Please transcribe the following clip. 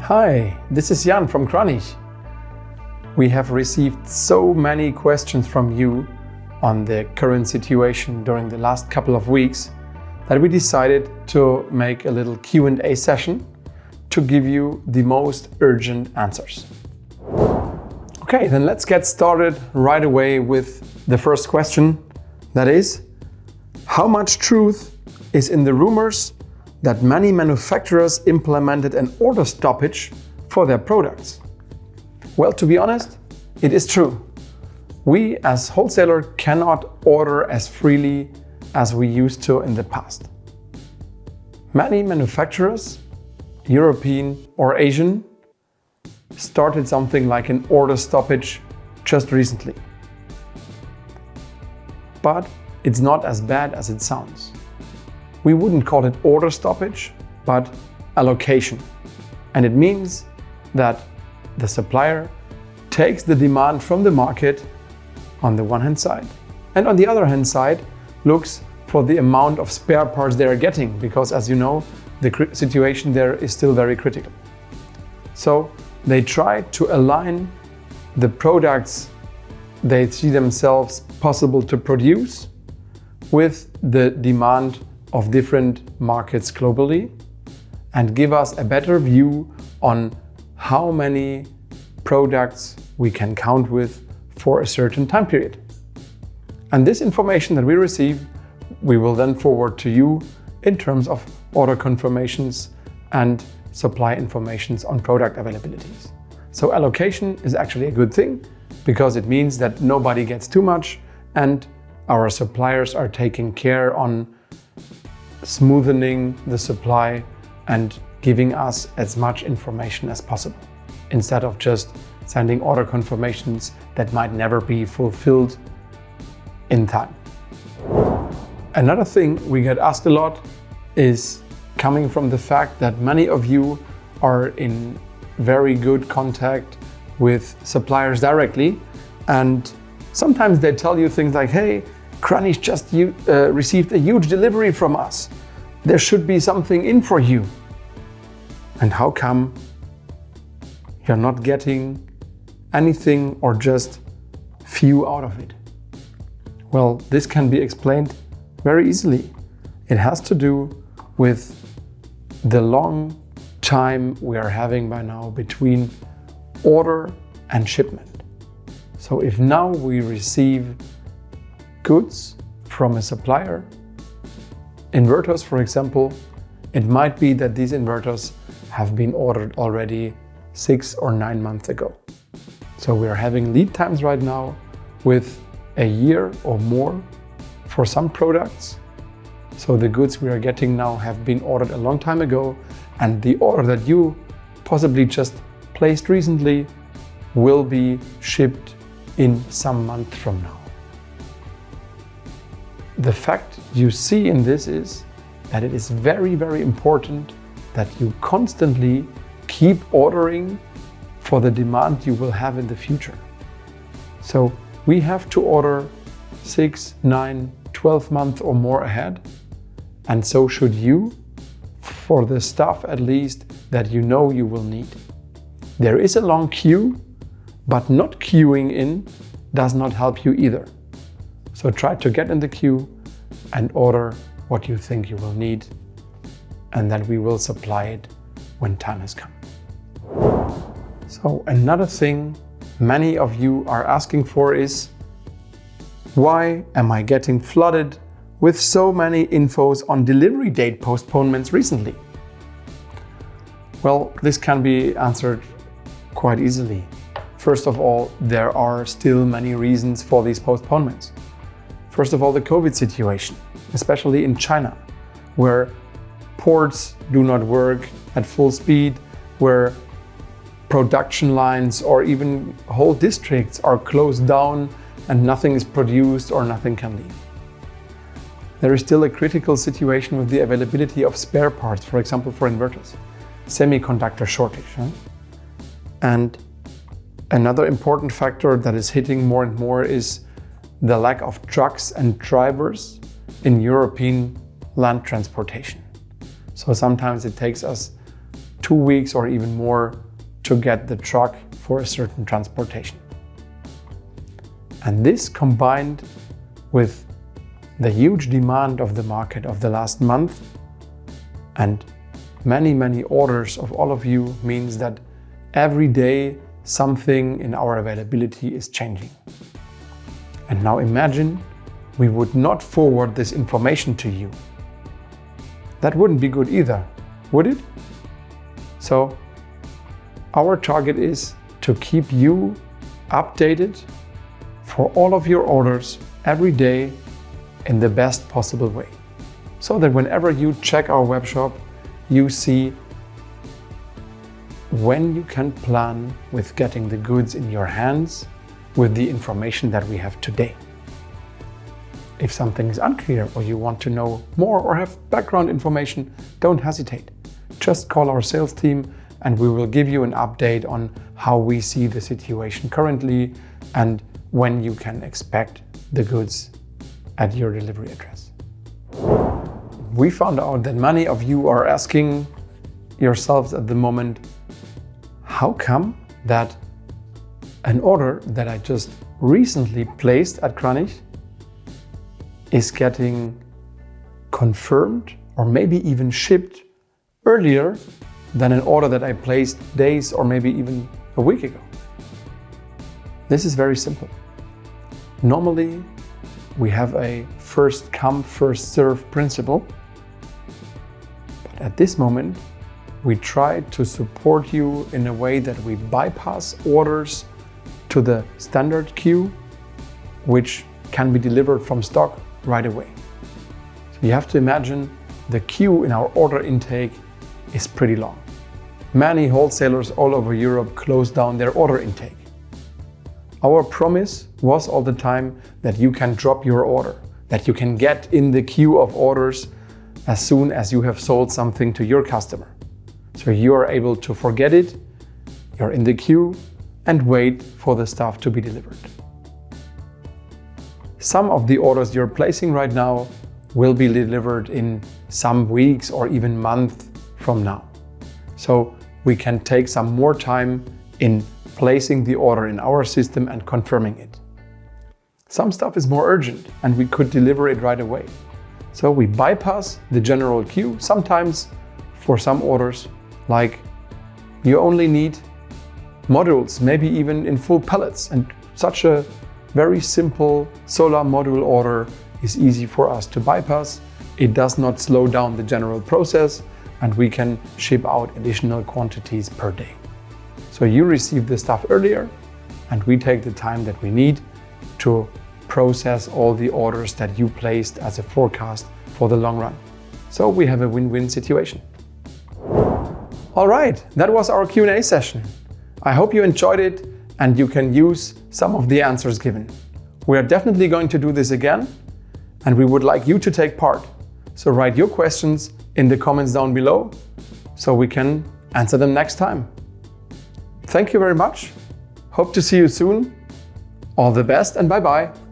Hi, this is Jan from Krannich. We have received so many questions from you on the current situation during the last couple of weeks that we decided to make a little Q&A session to give you the most urgent answers. Okay, then let's get started right away with the first question. That is, how much truth is in the rumors that many manufacturers implemented an order stoppage for their products? Well, to be honest, it is true. We as wholesaler cannot order as freely as we used to in the past. Many manufacturers, European or Asian, started something like an order stoppage just recently. But it's not as bad as it sounds. We wouldn't call it order stoppage, but allocation. And it means that the supplier takes the demand from the market on the one hand side, and on the other hand side looks for the amount of spare parts they are getting, because as you know, the situation there is still very critical. So they try to align the products they see themselves possible to produce with the demand of different markets globally and give us a better view on how many products we can count with for a certain time period. And this information that we receive, we will then forward to you in terms of order confirmations and supply informations on product availabilities. So allocation is actually a good thing because it means that nobody gets too much and our suppliers are taking care on smoothening the supply and giving us as much information as possible, instead of just sending order confirmations that might never be fulfilled in time. Another thing we get asked a lot is coming from the fact that many of you are in very good contact with suppliers directly, and sometimes they tell you things like, hey, Krannich just received a huge delivery from us. There should be something in for you. And how come you're not getting anything or just few out of it? Well, this can be explained very easily. It has to do with the long time we are having by now between order and shipment. So if now we receive goods from a supplier, inverters for example, it might be that these inverters have been ordered already 6 or 9 months ago. So we are having lead times right now with a year or more for some products. So the goods we are getting now have been ordered a long time ago, and the order that you possibly just placed recently will be shipped in some month from now. The fact you see in this is that it is very, very important that you constantly keep ordering for the demand you will have in the future. So we have to order 6, 9, 12 months or more ahead, and so should you, for the stuff at least that you know you will need. There is a long queue, but not queuing in does not help you either. So try to get in the queue and order what you think you will need, and that we will supply it when time has come. So another thing many of you are asking for is, why am I getting flooded with so many infos on delivery date postponements recently? Well, this can be answered quite easily. First of all, there are still many reasons for these postponements. First of all, the COVID situation, especially in China, where ports do not work at full speed, where production lines or even whole districts are closed down and nothing is produced or nothing can leave. There is still a critical situation with the availability of spare parts, for example, for inverters, semiconductor shortage. And another important factor that is hitting more and more is the lack of trucks and drivers in European land transportation. So sometimes it takes us 2 weeks or even more to get the truck for a certain transportation. And this combined with the huge demand of the market of the last month and many orders of all of you means that every day something in our availability is changing. And now imagine we would not forward this information to you. That wouldn't be good either, would it? So our target is to keep you updated for all of your orders every day in the best possible way. So that whenever you check our web shop, you see when you can plan with getting the goods in your hands with the information that we have today. If something is unclear or you want to know more or have background information, don't hesitate. Just call our sales team and we will give you an update on how we see the situation currently and when you can expect the goods at your delivery address. We found out that many of you are asking yourselves at the moment, how come that an order that I just recently placed at Krannich is getting confirmed or maybe even shipped earlier than an order that I placed days or maybe even a week ago? This is very simple. Normally, we have a first come, first serve principle. But at this moment, we try to support you in a way that we bypass orders to the standard queue, which can be delivered from stock right away. So you have to imagine the queue in our order intake is pretty long. Many wholesalers all over Europe closed down their order intake. Our promise was all the time that you can drop your order, that you can get in the queue of orders as soon as you have sold something to your customer. So you are able to forget it, you're in the queue, and wait for the stuff to be delivered. Some of the orders you're placing right now will be delivered in some weeks or even months from now. So we can take some more time in placing the order in our system and confirming it. Some stuff is more urgent and we could deliver it right away. So we bypass the general queue, sometimes for some orders, like you only need modules, maybe even in full pallets, and such a very simple solar module order is easy for us to bypass. It does not slow down the general process and we can ship out additional quantities per day. So you receive the stuff earlier and we take the time that we need to process all the orders that you placed as a forecast for the long run. So we have a win-win situation. All right, that was our Q&A session. I hope you enjoyed it and you can use some of the answers given. We are definitely going to do this again and we would like you to take part. So write your questions in the comments down below so we can answer them next time. Thank you very much. Hope to see you soon. All the best and bye-bye.